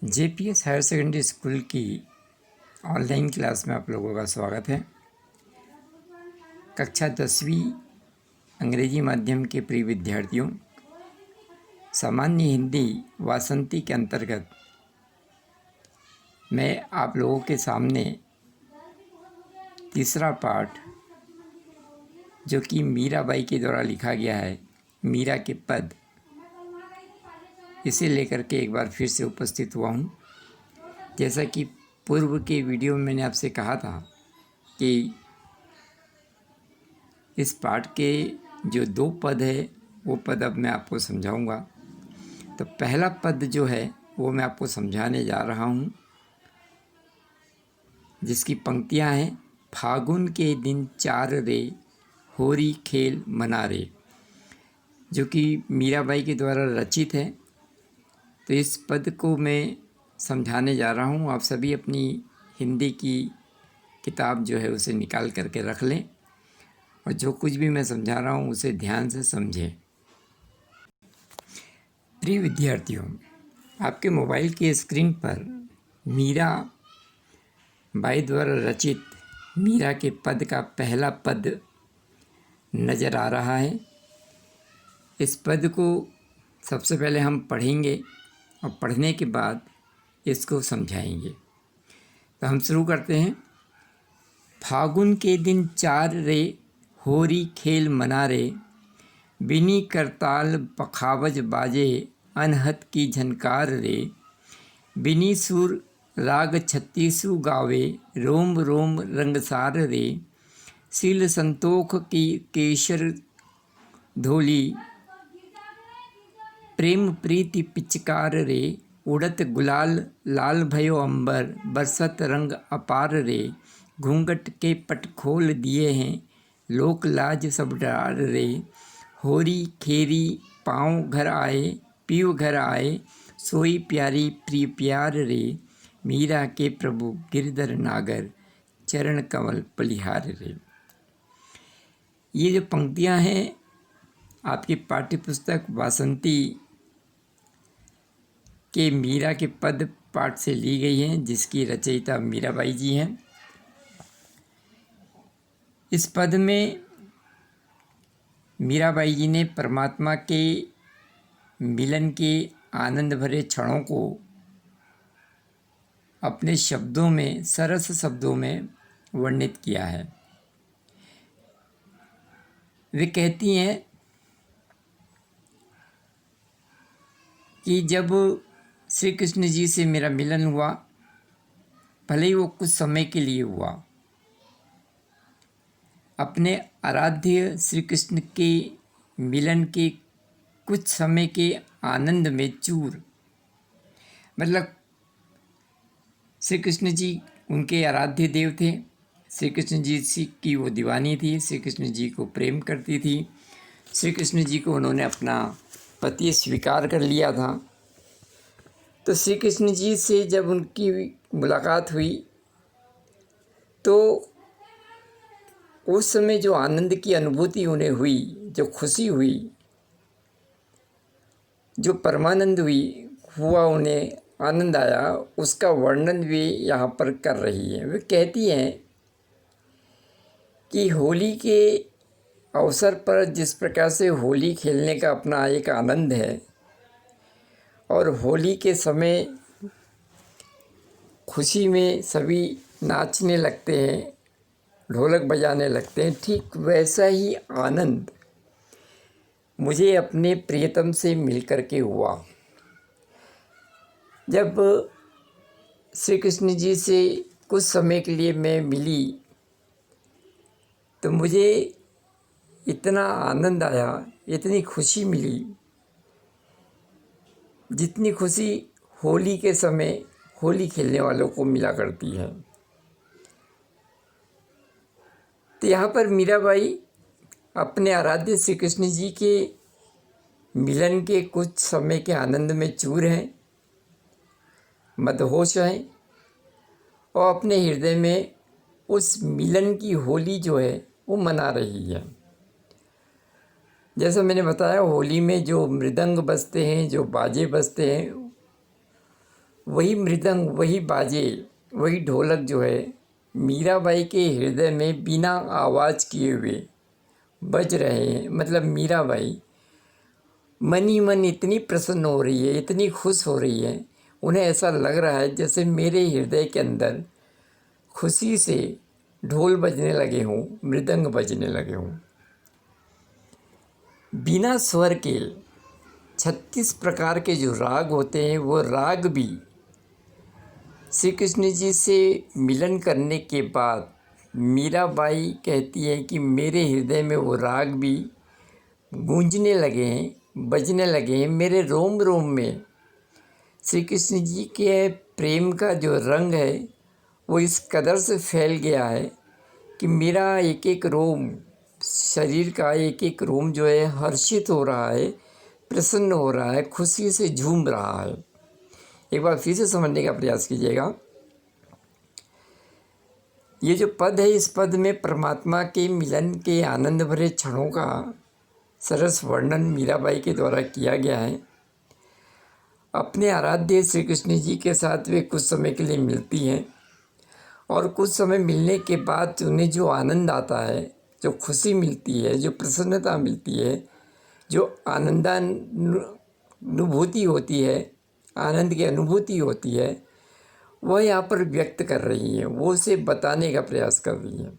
JPS higher secondary school की online class में आप लोगों का स्वागत है। कक्षा 10वीं अंग्रेजी माध्यम के प्रिय विद्यार्थियों, सामान्य हिंदी वासंती के अंतर्गत मैं आप लोगों के सामने तीसरा पाठ, जो कि मीराबाई के द्वारा लिखा गया है, मीरा के पद, इसे लेकर के एक बार फिर से उपस्थित हुआ हूँ। जैसा कि पूर्व के वीडियो में मैंने आपसे कहा था कि इस पाठ के जो 2 पद है वो पद अब मैं आपको समझाऊंगा। तो पहला पद जो है वो मैं आपको समझाने जा रहा हूँ, जिसकी पंक्तियाँ हैं, फागुन के दिन 4 रे होरी खेल मना रे, जो कि मीराबाई के द्वारा रचित है। तो इस पद को मैं समझाने जा रहा हूँ। आप सभी अपनी हिंदी की किताब जो है उसे निकाल करके रख लें और जो कुछ भी मैं समझा रहा हूँ उसे ध्यान से समझें। प्रिय विद्यार्थियों, आपके मोबाइल की स्क्रीन पर मीरा बाई द्वारा रचित मीरा के पद का पहला पद नज़र आ रहा है। इस पद को सबसे पहले हम पढ़ेंगे और पढ़ने के बाद इसको समझाएंगे। तो हम शुरू करते हैं। फागुन के दिन 4 रे होरी खेल मना रे, बिनी करताल पखावज बाजे अनहत की झनकार रे, बिनी सुर राग छत्तीसु गावे रोम रोम रंगसार रे, सील संतोख की केशर धोली प्रेम प्रीति पिचकार रे, उड़त गुलाल लाल भयो अंबर बरसत रंग अपार रे, घूंघट के पट खोल दिए हैं लोक लाज सब डार रे, होरी खेरी पाँव घर आए पीव घर आए, सोई प्यारी प्रिय प्यार रे, मीरा के प्रभु गिरधर नागर चरण कमल पलिहार रे। ये जो पंक्तियां हैं आपकी पाठ्यपुस्तक वासंती के मीरा के पद पाठ से ली गई हैं, जिसकी रचयिता मीराबाई जी हैं। इस पद में मीराबाई जी ने परमात्मा के मिलन के आनंद भरे क्षणों को अपने शब्दों में, सरस शब्दों में वर्णित किया है। वे कहती हैं कि जब श्री कृष्ण जी से मेरा मिलन हुआ, भले ही वो कुछ समय के लिए हुआ, अपने आराध्य श्री कृष्ण के मिलन के कुछ समय के आनंद में चूर, मतलब श्री कृष्ण जी उनके आराध्य देव थे। श्री कृष्ण जी की वो दीवानी थी, श्री कृष्ण जी को प्रेम करती थी, श्री कृष्ण जी को उन्होंने अपना पति स्वीकार कर लिया था। तो श्री कृष्ण जी से जब उनकी मुलाकात हुई तो उस समय जो आनंद की अनुभूति उन्हें हुई, जो खुशी हुई, जो परमानंद हुआ, उन्हें आनंद आया, उसका वर्णन भी यहाँ पर कर रही है। वे कहती हैं कि होली के अवसर पर जिस प्रकार से होली खेलने का अपना एक आनंद है और होली के समय खुशी में सभी नाचने लगते हैं, ढोलक बजाने लगते हैं, ठीक वैसा ही आनंद मुझे अपने प्रियतम से मिलकर के हुआ। जब श्री कृष्ण जी से कुछ समय के लिए मैं मिली तो मुझे इतना आनंद आया, इतनी खुशी मिली, जितनी खुशी होली के समय होली खेलने वालों को मिला करती है। तो यहाँ पर मीराबाई अपने आराध्य श्री कृष्ण जी के मिलन के कुछ समय के आनंद में चूर हैं, मदहोश हैं और अपने हृदय में उस मिलन की होली जो है वो मना रही है। जैसा मैंने बताया, होली में जो मृदंग बजते हैं, जो बाजे बजते हैं, वही मृदंग, वही बाजे, वही ढोलक जो है मीराबाई के हृदय में बिना आवाज़ किए हुए बज रहे हैं। मतलब मीराबाई मन ही मन इतनी प्रसन्न हो रही है, इतनी खुश हो रही है, उन्हें ऐसा लग रहा है जैसे मेरे हृदय के अंदर खुशी से ढोल बजने लगे हों, मृदंग बजने लगे हों। बिना स्वर के 36 प्रकार के जो राग होते हैं वो राग भी श्री कृष्ण जी से मिलन करने के बाद मीराबाई कहती है कि मेरे हृदय में वो राग भी गूंजने लगे हैं, बजने लगे हैं। मेरे रोम रोम में श्री कृष्ण जी के प्रेम का जो रंग है वो इस कदर से फैल गया है कि मेरा एक एक रोम, शरीर का एक एक रोम जो है हर्षित हो रहा है, प्रसन्न हो रहा है, खुशी से झूम रहा है। एक बार फिर से समझने का प्रयास कीजिएगा। ये जो पद है, इस पद में परमात्मा के मिलन के आनंद भरे क्षणों का सरस वर्णन मीराबाई के द्वारा किया गया है। अपने आराध्य श्री कृष्ण जी के साथ वे कुछ समय के लिए मिलती हैं और कुछ समय मिलने के बाद उन्हें जो आनंद आता है, जो खुशी मिलती है, जो प्रसन्नता मिलती है, जो आनंदानुभूति होती है, आनंद की अनुभूति होती है, वह यहाँ पर व्यक्त कर रही है, वो उसे बताने का प्रयास कर रही है।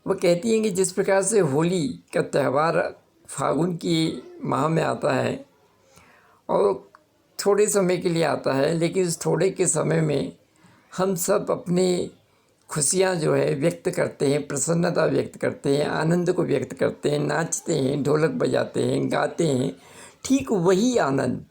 वो कहती हैं कि जिस प्रकार से होली का त्यौहार फागुन की माह में आता है और थोड़े समय के लिए आता है, लेकिन उस थोड़े के समय में हम सब अपनी खुशियाँ जो है व्यक्त करते हैं, प्रसन्नता व्यक्त करते हैं, आनंद को व्यक्त करते हैं, नाचते हैं, ढोलक बजाते हैं, गाते हैं। ठीक वही आनंद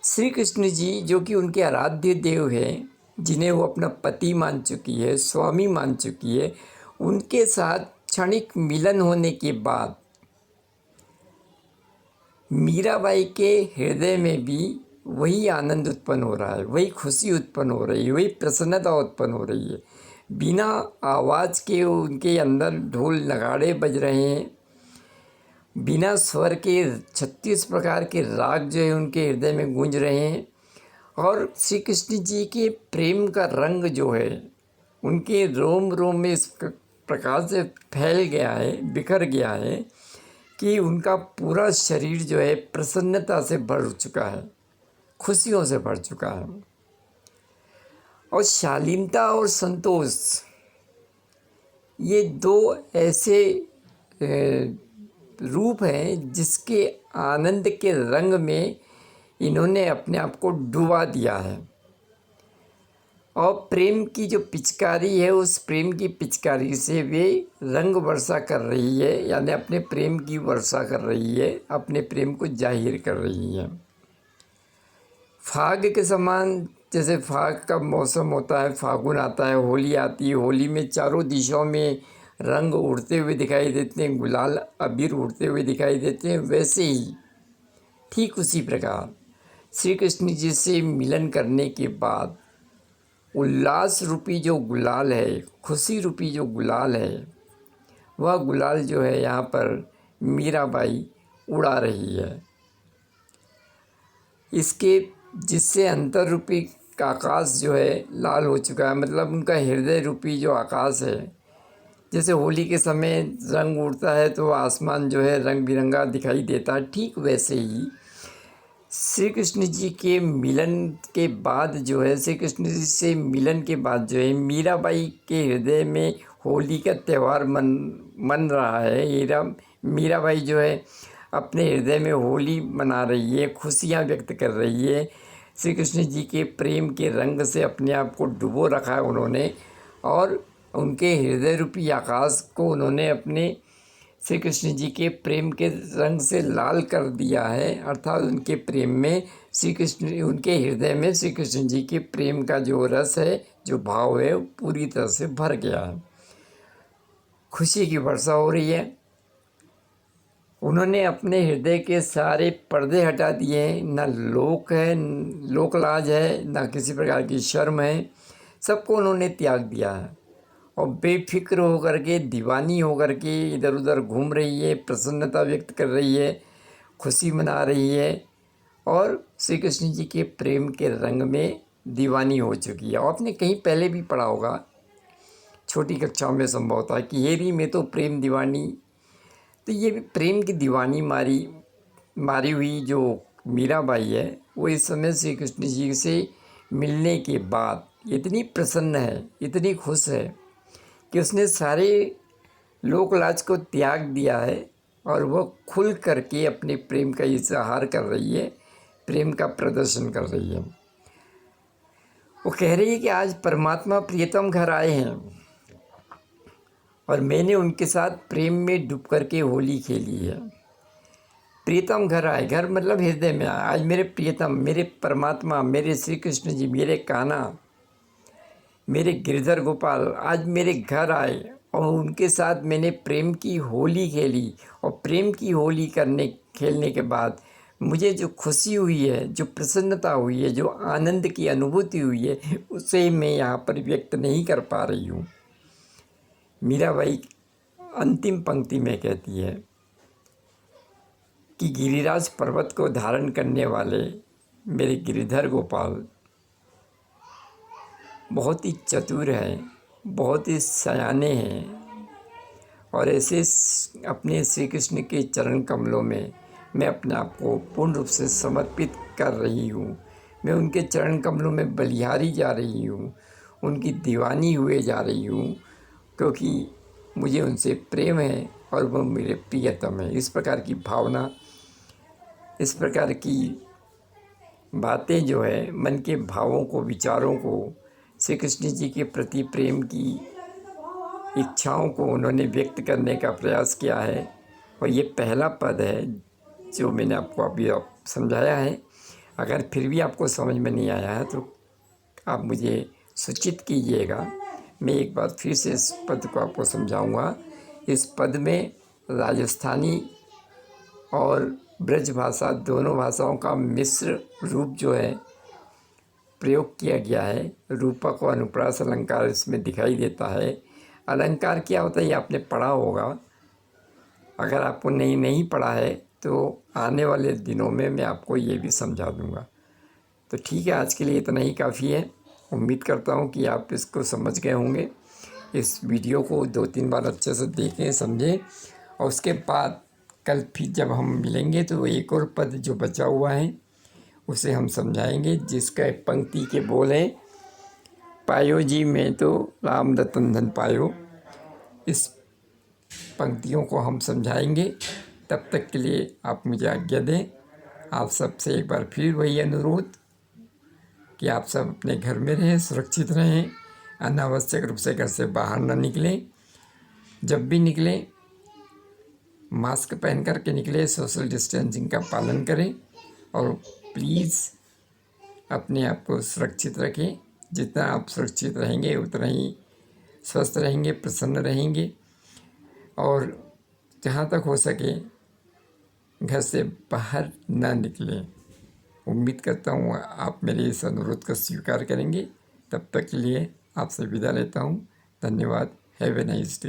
श्री कृष्ण जी, जो कि उनके आराध्य देव हैं, जिन्हें वो अपना पति मान चुकी है, स्वामी मान चुकी है, उनके साथ क्षणिक मिलन होने के बाद मीराबाई के हृदय में भी वही आनंद उत्पन्न हो रहा है, वही खुशी उत्पन्न हो रही है, वही प्रसन्नता उत्पन्न हो रही है। बिना आवाज़ के उनके अंदर ढोल नगाड़े बज रहे हैं, बिना स्वर के 36 प्रकार के राग जो है उनके हृदय में गूंज रहे हैं और श्री कृष्ण जी के प्रेम का रंग जो है उनके रोम रोम में इस प्रकार से फैल गया है, बिखर गया है कि उनका पूरा शरीर जो है प्रसन्नता से भर चुका है, खुशियों से भर चुका है। और शालीनता और संतोष, ये दो ऐसे रूप हैं जिसके आनंद के रंग में इन्होंने अपने आप को डुबा दिया है। और प्रेम की जो पिचकारी है, उस प्रेम की पिचकारी से वे रंग वर्षा कर रही है, यानी अपने प्रेम की वर्षा कर रही है, अपने प्रेम को जाहिर कर रही है। फाग के समान, जैसे फाग का मौसम होता है, फागुन आता है, होली आती है, होली में चारों दिशाओं में रंग उड़ते हुए दिखाई देते हैं, गुलाल अबीर उड़ते हुए दिखाई देते हैं, वैसे ही ठीक उसी प्रकार श्री कृष्ण जी से मिलन करने के बाद उल्लास रूपी जो गुलाल है, खुशी रूपी जो गुलाल है, वह गुलाल जो है यहाँ पर मीराबाई उड़ा रही है। इसके जिससे अंतर रूपी का आकाश जो है लाल हो चुका है, मतलब उनका हृदय रूपी जो आकाश है, जैसे होली के समय रंग उड़ता है तो आसमान जो है रंग बिरंगा दिखाई देता है, ठीक वैसे ही श्री कृष्ण जी के मिलन के बाद जो है, श्री कृष्ण जी से मिलन के बाद जो है मीराबाई के हृदय में होली का त्यौहार मन रहा है। मीराबाई जो है अपने हृदय में होली मना रही है, खुशियाँ व्यक्त कर रही है। श्री कृष्ण जी के प्रेम के रंग से अपने आप को डुबो रखा है उन्होंने, और उनके हृदय रूपी आकाश को उन्होंने अपने श्री कृष्ण जी के प्रेम के रंग से लाल कर दिया है। अर्थात उनके प्रेम में श्री कृष्ण, उनके हृदय में श्री कृष्ण जी के प्रेम का जो रस है, जो भाव है, वो पूरी तरह से भर गया है। खुशी की वर्षा हो रही है। उन्होंने अपने हृदय के सारे पर्दे हटा दिए हैं, न लोक है, लोक लाज है, न किसी प्रकार की शर्म है, सबको उन्होंने त्याग दिया है और बेफिक्र होकर के, दीवानी होकर के इधर उधर घूम रही है, प्रसन्नता व्यक्त कर रही है, खुशी मना रही है और श्री कृष्ण जी के प्रेम के रंग में दीवानी हो चुकी है। आपने कहीं पहले भी पढ़ा होगा, छोटी कक्षाओं में संभवतः, कि ये रही मैं तो प्रेम दीवानी। तो ये भी प्रेम की दीवानी मारी हुई जो मीराबाई है, वो इस समय श्री कृष्ण जी से मिलने के बाद इतनी प्रसन्न है, इतनी खुश है कि उसने सारे लोक लाज को त्याग दिया है और वह खुल करके अपने प्रेम का इजहार कर रही है, प्रेम का प्रदर्शन कर रही है। वो कह रही है कि आज परमात्मा प्रियतम घर आए हैं और मैंने उनके साथ प्रेम में डूब करके होली खेली है। प्रियतम घर आए, घर मतलब हृदय में आए। आज मेरे प्रियतम, मेरे परमात्मा, मेरे श्री कृष्ण जी, मेरे कान्हा, मेरे गिरधर गोपाल आज मेरे घर आए और उनके साथ मैंने प्रेम की होली खेली। और प्रेम की होली खेलने के बाद मुझे जो खुशी हुई है, जो प्रसन्नता हुई है, जो आनंद की अनुभूति हुई है, उसे मैं यहाँ पर व्यक्त नहीं कर पा रही हूँ। मीराबाई अंतिम पंक्ति में कहती है कि गिरिराज पर्वत को धारण करने वाले मेरे गिरिधर गोपाल बहुत ही चतुर हैं, बहुत ही सयाने हैं और ऐसे अपने श्री कृष्ण के चरण कमलों में मैं अपने आप को पूर्ण रूप से समर्पित कर रही हूँ। मैं उनके चरण कमलों में बलिहारी जा रही हूँ, उनकी दीवानी हुए जा रही हूँ, क्योंकि मुझे उनसे प्रेम है और वह मेरे प्रियतम है। इस प्रकार की भावना, इस प्रकार की बातें जो है, मन के भावों को, विचारों को, श्री कृष्ण जी के प्रति प्रेम की इच्छाओं को उन्होंने व्यक्त करने का प्रयास किया है। और ये पहला पद है जो मैंने आपको अभी समझाया है। अगर फिर भी आपको समझ में नहीं आया है तो आप मुझे सूचित कीजिएगा, मैं एक बार फिर से इस पद को आपको समझाऊंगा। इस पद में राजस्थानी और ब्रज भाषा, दोनों भाषाओं का मिश्र रूप जो है प्रयोग किया गया है। रूपक और अनुप्रास अलंकार इसमें दिखाई देता है। अलंकार क्या होता है ये आपने पढ़ा होगा। अगर आपको नहीं पढ़ा है तो आने वाले दिनों में मैं आपको ये भी समझा दूंगा। तो ठीक है, आज के लिए इतना ही काफ़ी है। उम्मीद करता हूँ कि आप इसको समझ गए होंगे। इस वीडियो को 2-3 बार अच्छे से देखें, समझें और उसके बाद कल फिर जब हम मिलेंगे तो एक और पद जो बचा हुआ है उसे हम समझाएंगे, जिसका पंक्ति के बोल हैं, पायो जी मैं तो राम रतन धन पायो। इस पंक्तियों को हम समझाएंगे। तब तक के लिए आप मुझे आज्ञा दें। आप सबसे एक बार फिर वही अनुरोध कि आप सब अपने घर में रहें, सुरक्षित रहें, अनावश्यक रूप से घर से बाहर न निकलें। जब भी निकलें मास्क पहन करके निकलें, सोशल डिस्टेंसिंग का पालन करें और प्लीज़ अपने आप को सुरक्षित रखें। जितना आप सुरक्षित रहेंगे उतना ही स्वस्थ रहेंगे, प्रसन्न रहेंगे और जहाँ तक हो सके घर से बाहर ना निकलें। उम्मीद करता हूँ आप मेरे इस अनुरोध को स्वीकार करेंगे। तब तक के लिए आपसे विदा लेता हूँ। धन्यवाद। Have a nice day.